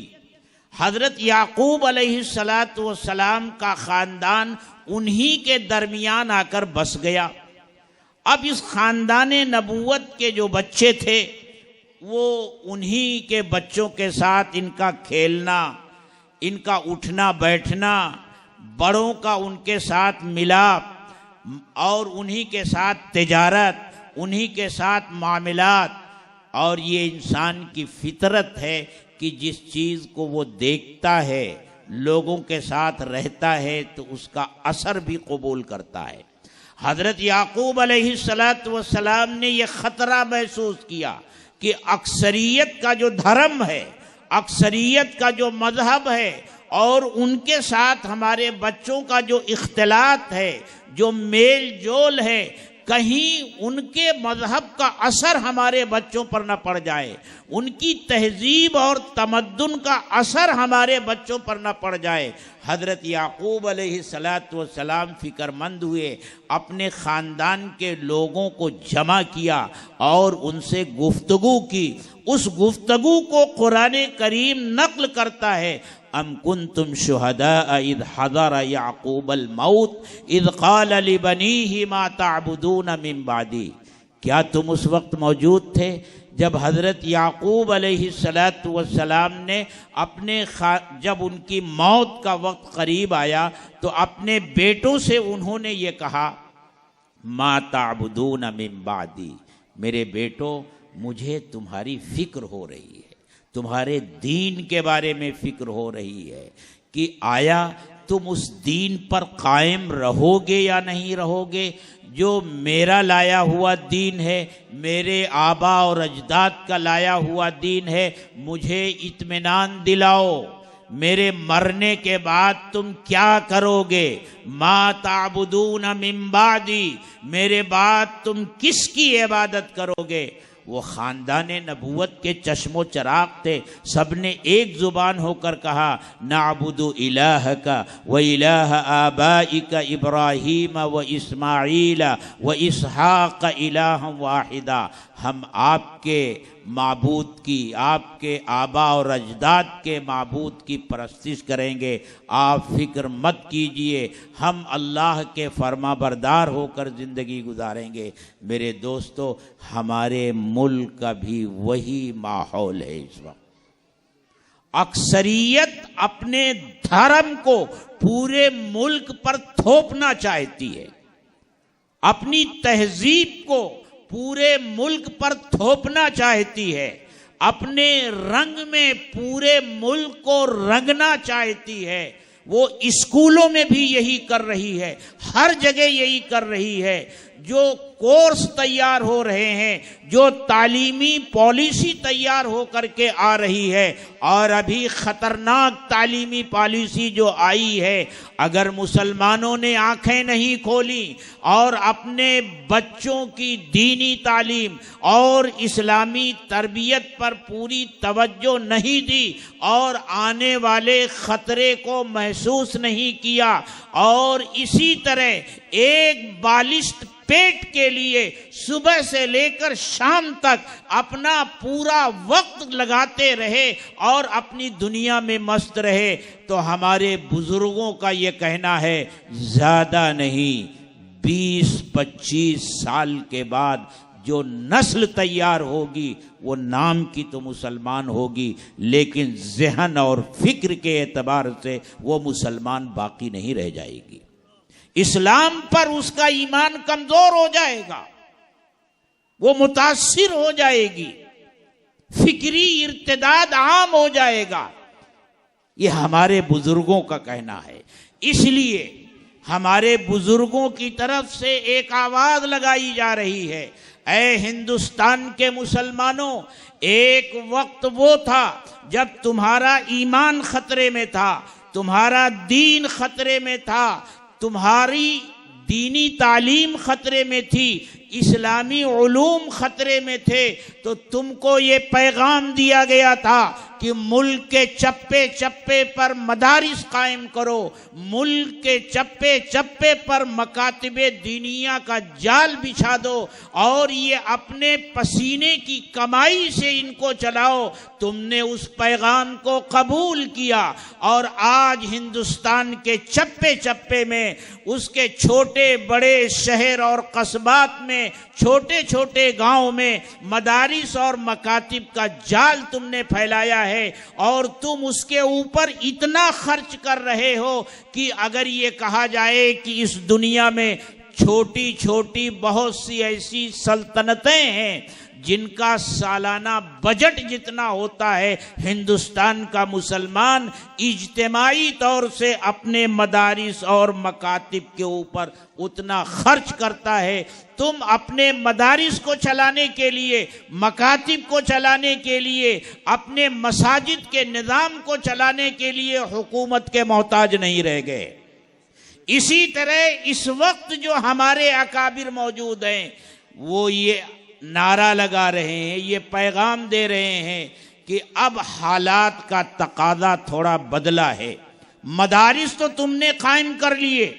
حضرت یعقوب علیہ السلام کا خاندان انہی کے درمیان آ کر بس گیا۔ اب اس خاندان نبوت کے جو بچے تھے وہ انہی کے بچوں کے ساتھ ان کا کھیلنا، ان کا اٹھنا بیٹھنا، بڑوں کا ان کے ساتھ ملاپ اور انہی کے ساتھ تجارت، انہی کے ساتھ معاملات، اور یہ انسان کی فطرت ہے کہ جس چیز کو وہ دیکھتا ہے، لوگوں کے ساتھ رہتا ہے تو اس کا اثر بھی قبول کرتا ہے۔ حضرت یعقوب علیہ السلام نے یہ خطرہ محسوس کیا کہ اکثریت کا جو دھرم ہے، اکثریت کا جو مذہب ہے، اور ان کے ساتھ ہمارے بچوں کا جو اختلاط ہے، جو میل جول ہے، کہیں ان کے مذہب کا اثر ہمارے بچوں پر نہ پڑ جائے، ان کی تہذیب اور تمدن کا اثر ہمارے بچوں پر نہ پڑ جائے۔ حضرت یعقوب علیہ السلام فکر مند ہوئے، اپنے خاندان کے لوگوں کو جمع کیا اور ان سے گفتگو کی۔ اس گفتگو کو قرآن کریم نقل کرتا ہے، ام کنتم شہداء اذ حضر یعقوب الموت اذ قال لبنیہ ما تعبدون من بعدی۔ کیا تم اس وقت موجود تھے جب حضرت یعقوب علیہ السلام نے جب ان کی موت کا وقت قریب آیا تو اپنے بیٹوں سے انہوں نے یہ کہا، ما تعبدون من بعدی، میرے بیٹو مجھے تمہاری فکر ہو رہی ہے، تمہارے دین کے بارے میں فکر ہو رہی ہے کہ آیا تم اس دین پر قائم رہو گے یا نہیں رہو گے جو میرا لایا ہوا دین ہے، میرے آبا اور اجداد کا لایا ہوا دین ہے۔ مجھے اطمینان دلاؤ، میرے مرنے کے بعد تم کیا کرو گے؟ ما تعبدون من بعدی، میرے بعد تم کس کی عبادت کرو گے؟ وہ خاندان نبوت کے چشم و چراغ تھے، سب نے ایک زبان ہو کر کہا، نعبد الہک و الہ آبائک ابراہیم و اسماعیل و اسحاق الہ واحدا، ہم آپ کے معبود کی، آپ کے آبا اور اجداد کے معبود کی پرستش کریں گے، آپ فکر مت کیجئے، ہم اللہ کے فرما بردار ہو کر زندگی گزاریں گے۔ میرے دوستو، ہمارے ملک کا بھی وہی ماحول ہے اس وقت۔ اکثریت اپنے دھرم کو پورے ملک پر تھوپنا چاہتی ہے، اپنی تہذیب کو پورے ملک پر تھوپنا چاہتی ہے، اپنے رنگ میں پورے ملک کو رنگنا چاہتی ہے۔ وہ اسکولوں میں بھی یہی کر رہی ہے، ہر جگہ یہی کر رہی ہے۔ جو کورس تیار ہو رہے ہیں، جو تعلیمی پالیسی تیار ہو کر کے آ رہی ہے، اور ابھی خطرناک تعلیمی پالیسی جو آئی ہے، اگر مسلمانوں نے آنکھیں نہیں کھولی اور اپنے بچوں کی دینی تعلیم اور اسلامی تربیت پر پوری توجہ نہیں دی اور آنے والے خطرے کو محسوس نہیں کیا، اور اسی طرح ایک بالشت پیٹ کے لیے صبح سے لے کر شام تک اپنا پورا وقت لگاتے رہے اور اپنی دنیا میں مست رہے، تو ہمارے بزرگوں کا یہ کہنا ہے، زیادہ نہیں 20-25 سال کے بعد جو نسل تیار ہوگی وہ نام کی تو مسلمان ہوگی، لیکن ذہن اور فکر کے اعتبار سے وہ مسلمان باقی نہیں رہ جائے گی۔ اسلام پر اس کا ایمان کمزور ہو جائے گا، وہ متاثر ہو جائے گی، فکری ارتداد عام ہو جائے گا۔ یہ ہمارے بزرگوں کا کہنا ہے۔ اس لیے ہمارے بزرگوں کی طرف سے ایک آواز لگائی جا رہی ہے، اے ہندوستان کے مسلمانوں، ایک وقت وہ تھا جب تمہارا ایمان خطرے میں تھا، تمہارا دین خطرے میں تھا، تمہاری دینی تعلیم خطرے میں تھی، اسلامی علوم خطرے میں تھے، تو تم کو یہ پیغام دیا گیا تھا کہ ملک کے چپے چپے پر مدارس قائم کرو، ملک کے چپے چپے پر مکاتب دینیہ کا جال بچھا دو اور یہ اپنے پسینے کی کمائی سے ان کو چلاؤ۔ تم نے اس پیغام کو قبول کیا اور آج ہندوستان کے چپے چپے میں، اس کے چھوٹے بڑے شہر اور قصبات میں، چھوٹے چھوٹے گاؤں میں مدارس اور مکاتب کا جال تم نے پھیلایا ہے، اور تم اس کے اوپر اتنا خرچ کر رہے ہو کہ اگر یہ کہا جائے کہ اس دنیا میں چھوٹی چھوٹی بہت سی ایسی سلطنتیں ہیں جن کا سالانہ بجٹ جتنا ہوتا ہے، ہندوستان کا مسلمان اجتماعی طور سے اپنے مدارس اور مکاتب کے اوپر اتنا خرچ کرتا ہے۔ تم اپنے مدارس کو چلانے کے لیے، مکاتب کو چلانے کے لیے، اپنے مساجد کے نظام کو چلانے کے لیے حکومت کے محتاج نہیں رہ گئے۔ اسی طرح اس وقت جو ہمارے اکابر موجود ہیں، وہ یہ نعرہ لگا رہے ہیں، یہ پیغام دے رہے ہیں کہ اب حالات کا تقاضا تھوڑا بدلا ہے۔ مدارس تو تم نے قائم کر لیے،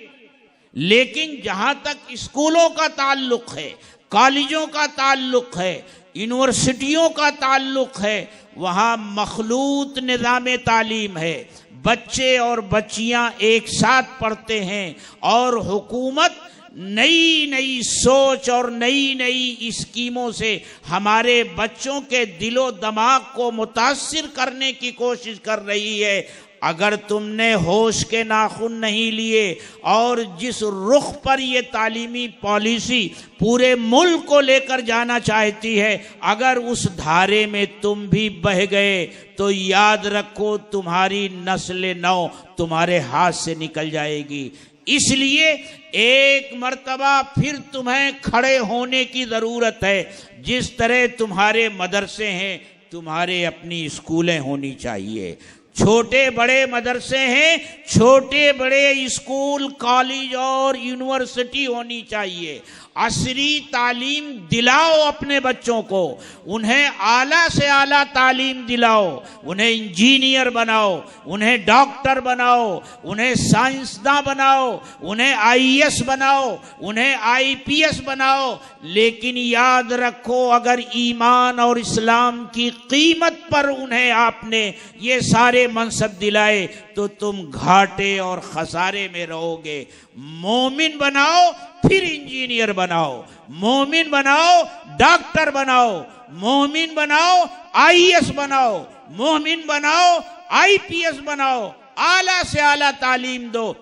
لیکن جہاں تک اسکولوں کا تعلق ہے، کالجوں کا تعلق ہے، یونیورسٹیوں کا تعلق ہے، وہاں مخلوط نظام تعلیم ہے، بچے اور بچیاں ایک ساتھ پڑھتے ہیں، اور حکومت نئی نئی سوچ اور نئی نئی اسکیموں سے ہمارے بچوں کے دل و دماغ کو متاثر کرنے کی کوشش کر رہی ہے۔ اگر تم نے ہوش کے ناخن نہیں لیے اور جس رخ پر یہ تعلیمی پالیسی پورے ملک کو لے کر جانا چاہتی ہے، اگر اس دھارے میں تم بھی بہہ گئے تو یاد رکھو تمہاری نسل نو تمہارے ہاتھ سے نکل جائے گی۔ اس لیے ایک مرتبہ پھر تمہیں کھڑے ہونے کی ضرورت ہے۔ جس طرح تمہارے مدرسے ہیں، تمہارے اپنی اسکولیں ہونی چاہیے، چھوٹے بڑے مدرسے ہیں، چھوٹے بڑے اسکول، کالج اور یونیورسٹی ہونی چاہیے۔ عصری تعلیم دلاؤ اپنے بچوں کو، انہیں اعلیٰ سے اعلیٰ تعلیم دلاؤ، انہیں انجینئر بناؤ، انہیں ڈاکٹر بناؤ، انہیں سائنسداں بناؤ، انہیں IAS بناؤ، انہیں IPS بناؤ، لیکن یاد رکھو اگر ایمان اور اسلام کی قیمت پر انہیں آپ نے یہ سارے منصب دلائے تو تم گھاٹے اور خسارے میں رہو گے۔ مومن بناؤ پھر انجینئر بناؤ، مومن بناؤ ڈاکٹر بناؤ، مومن بناؤ IAS بناؤ، مومن بناؤ IPS بناؤ، اعلیٰ سے اعلیٰ تعلیم دو۔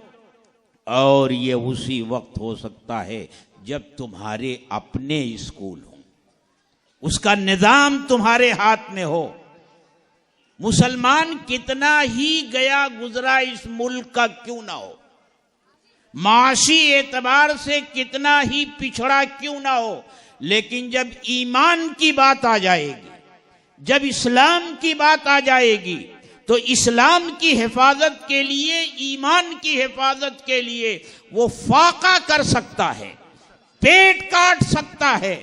اور یہ اسی وقت ہو سکتا ہے جب تمہارے اپنے اسکول ہوں، اس کا نظام تمہارے ہاتھ میں ہو۔ مسلمان کتنا ہی گیا گزرا اس ملک کا کیوں نہ ہو، معاشی اعتبار سے کتنا ہی پچھڑا کیوں نہ ہو، لیکن جب ایمان کی بات آ جائے گی، جب اسلام کی بات آ جائے گی، تو اسلام کی حفاظت کے لیے، ایمان کی حفاظت کے لیے وہ فاقہ کر سکتا ہے، پیٹ کاٹ سکتا ہے،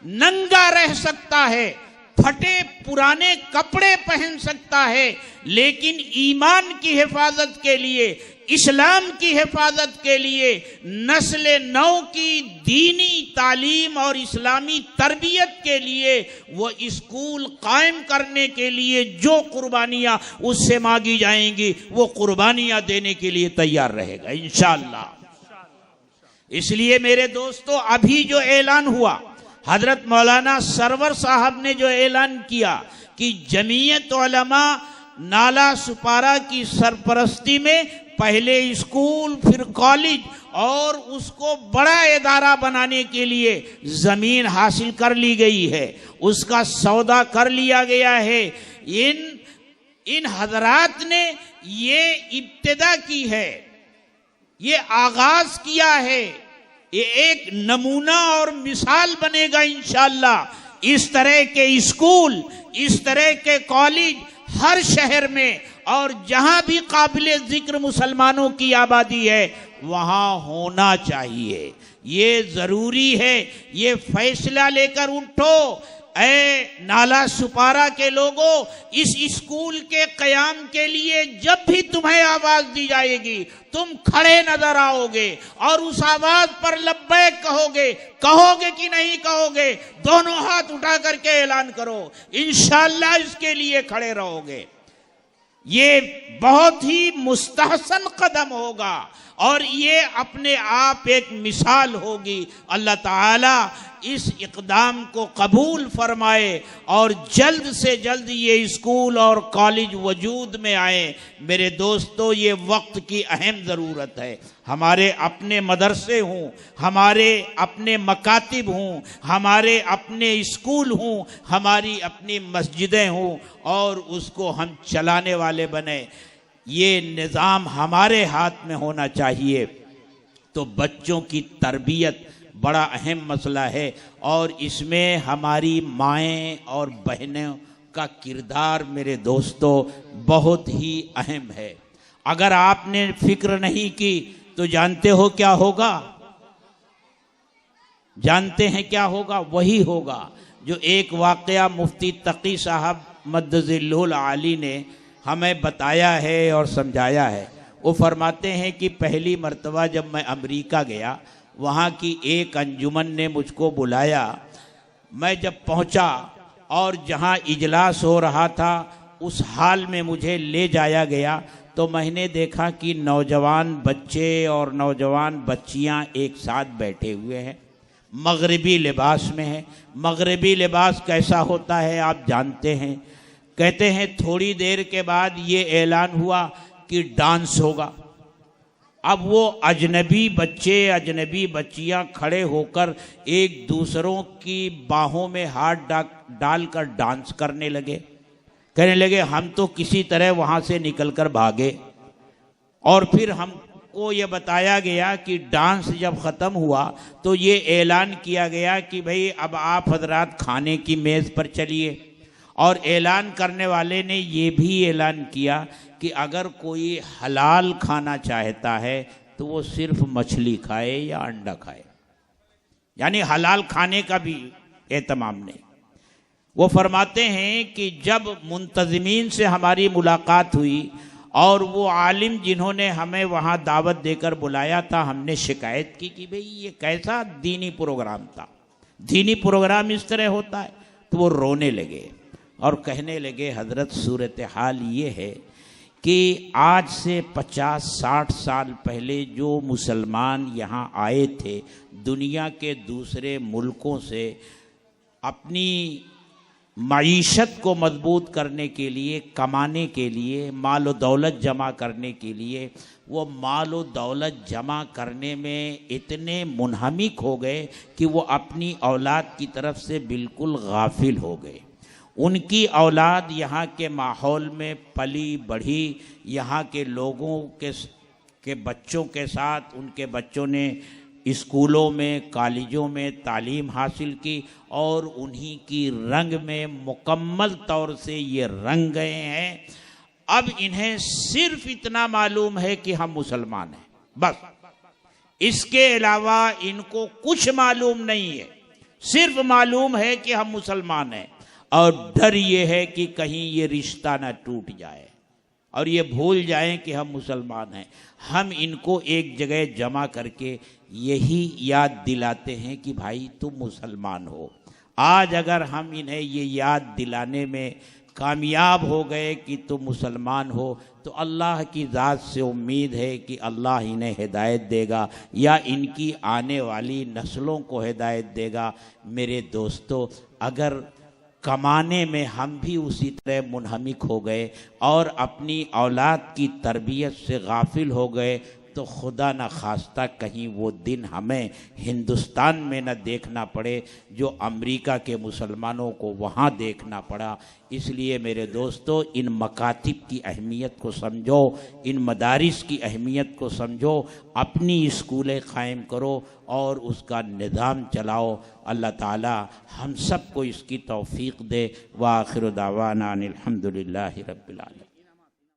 ننگا رہ سکتا ہے، پھٹے پرانے کپڑے پہن سکتا ہے، لیکن ایمان کی حفاظت کے لیے، اسلام کی حفاظت کے لیے، نسل نو کی دینی تعلیم اور اسلامی تربیت کے لیے، وہ اسکول قائم کرنے کے لیے جو قربانیاں اس سے مانگی جائیں گی وہ قربانیاں دینے کے لیے تیار رہے گا انشاءاللہ۔ اس لیے میرے دوستو، ابھی جو اعلان ہوا، حضرت مولانا سرور صاحب نے جو اعلان کیا کہ جمعیت علماء نالا سپارہ کی سرپرستی میں پہلے اسکول، پھر کالج اور اس کو بڑا ادارہ بنانے کے لیے زمین حاصل کر لی گئی ہے، اس کا سودا کر لیا گیا ہے۔ ان حضرات نے یہ ابتدا کی ہے، یہ آغاز کیا ہے یہ ایک نمونہ اور مثال بنے گا انشاءاللہ۔ اس طرح کے اسکول، اس طرح کے کالج ہر شہر میں اور جہاں بھی قابل ذکر مسلمانوں کی آبادی ہے وہاں ہونا چاہیے۔ یہ ضروری ہے۔ یہ فیصلہ لے کر اٹھو اے نالا سپارہ کے لوگوں، اس اسکول کے قیام کے لیے جب بھی تمہیں آواز دی جائے گی تم کھڑے نظر آؤ گے اور اس آواز پر لبیک کہو گے کہ نہیں کہو گے؟ دونوں ہاتھ اٹھا کر کے اعلان کرو، انشاءاللہ اس کے لیے کھڑے رہو گے۔ یہ بہت ہی مستحسن قدم ہوگا اور یہ اپنے آپ ایک مثال ہوگی۔ اللہ تعالی اس اقدام کو قبول فرمائے اور جلد سے جلد یہ اسکول اور کالج وجود میں آئے۔ میرے دوستو، یہ وقت کی اہم ضرورت ہے۔ ہمارے اپنے مدرسے ہوں، ہمارے اپنے مکاتب ہوں، ہمارے اپنے اسکول ہوں، ہماری اپنی مسجدیں ہوں اور اس کو ہم چلانے والے بنے۔ یہ نظام ہمارے ہاتھ میں ہونا چاہیے۔ تو بچوں کی تربیت بڑا اہم مسئلہ ہے اور اس میں ہماری مائیں اور بہنوں کا کردار میرے دوستو بہت ہی اہم ہے۔ اگر آپ نے فکر نہیں کی تو جانتے ہو کیا ہوگا؟ جانتے ہیں کیا ہوگا؟ وہی ہوگا جو ایک واقعہ مفتی تقی صاحب مد ظلہ العالی نے ہمیں بتایا ہے اور سمجھایا ہے۔ وہ فرماتے ہیں کہ پہلی مرتبہ جب میں امریکہ گیا، وہاں کی ایک انجمن نے مجھ کو بلایا۔ میں جب پہنچا اور جہاں اجلاس ہو رہا تھا اس حال میں مجھے لے جایا گیا تو میں نے دیکھا کہ نوجوان بچے اور نوجوان بچیاں ایک ساتھ بیٹھے ہوئے ہیں، مغربی لباس میں ہیں۔ مغربی لباس کیسا ہوتا ہے آپ جانتے ہیں۔ کہتے ہیں تھوڑی دیر کے بعد یہ اعلان ہوا کہ ڈانس ہوگا۔ اب وہ اجنبی بچے اجنبی بچیاں کھڑے ہو کر ایک دوسروں کی باہوں میں ہاتھ ڈال کر ڈانس کرنے لگے۔ کہنے لگے ہم تو کسی طرح وہاں سے نکل کر بھاگے، اور پھر ہم کو یہ بتایا گیا کہ ڈانس جب ختم ہوا تو یہ اعلان کیا گیا کہ بھئی اب آپ حضرات کھانے کی میز پر چلیے۔ اور اعلان کرنے والے نے یہ بھی اعلان کیا کہ اگر کوئی حلال کھانا چاہتا ہے تو وہ صرف مچھلی کھائے یا انڈا کھائے، یعنی حلال کھانے کا بھی اہتمام نہیں۔ وہ فرماتے ہیں کہ جب منتظمین سے ہماری ملاقات ہوئی اور وہ عالم جنہوں نے ہمیں وہاں دعوت دے کر بلایا تھا، ہم نے شکایت کی کہ بھئی یہ کیسا دینی پروگرام تھا، دینی پروگرام اس طرح ہوتا ہے؟ تو وہ رونے لگے اور کہنے لگے حضرت صورتحال یہ ہے کہ آج سے 50-60 سال پہلے جو مسلمان یہاں آئے تھے دنیا کے دوسرے ملکوں سے اپنی معیشت کو مضبوط کرنے کے لیے، کمانے کے لیے، مال و دولت جمع کرنے کے لیے، وہ مال و دولت جمع کرنے میں اتنے منہمک ہو گئے کہ وہ اپنی اولاد کی طرف سے بالکل غافل ہو گئے۔ ان کی اولاد یہاں کے ماحول میں پلی بڑھی، یہاں کے لوگوں کے بچوں کے ساتھ ان کے بچوں نے اسکولوں میں کالجوں میں تعلیم حاصل کی اور انہی کی رنگ میں مکمل طور سے یہ رنگ گئے ہیں۔ اب انہیں صرف اتنا معلوم ہے کہ ہم مسلمان ہیں، بس اس کے علاوہ ان کو کچھ معلوم نہیں ہے، صرف معلوم ہے کہ ہم مسلمان ہیں، اور ڈر یہ ہے کہ کہیں یہ رشتہ نہ ٹوٹ جائے اور یہ بھول جائیں کہ ہم مسلمان ہیں۔ ہم ان کو ایک جگہ جمع کر کے یہی یاد دلاتے ہیں کہ بھائی تم مسلمان ہو۔ آج اگر ہم انہیں یہ یاد دلانے میں کامیاب ہو گئے کہ تم مسلمان ہو تو اللہ کی ذات سے امید ہے کہ اللہ انہیں ہدایت دے گا یا ان کی آنے والی نسلوں کو ہدایت دے گا۔ میرے دوستو، اگر کمانے میں ہم بھی اسی طرح منہمک ہو گئے اور اپنی اولاد کی تربیت سے غافل ہو گئے تو خدا نہ خواستہ کہیں وہ دن ہمیں ہندوستان میں نہ دیکھنا پڑے جو امریکہ کے مسلمانوں کو وہاں دیکھنا پڑا۔ اس لیے میرے دوستو، ان مکاتب کی اہمیت کو سمجھو، ان مدارس کی اہمیت کو سمجھو، اپنی اسکولیں قائم کرو اور اس کا نظام چلاؤ۔ اللہ تعالی ہم سب کو اس کی توفیق دے۔ وآخر دعوانا ان الحمد للہ رب العالمین۔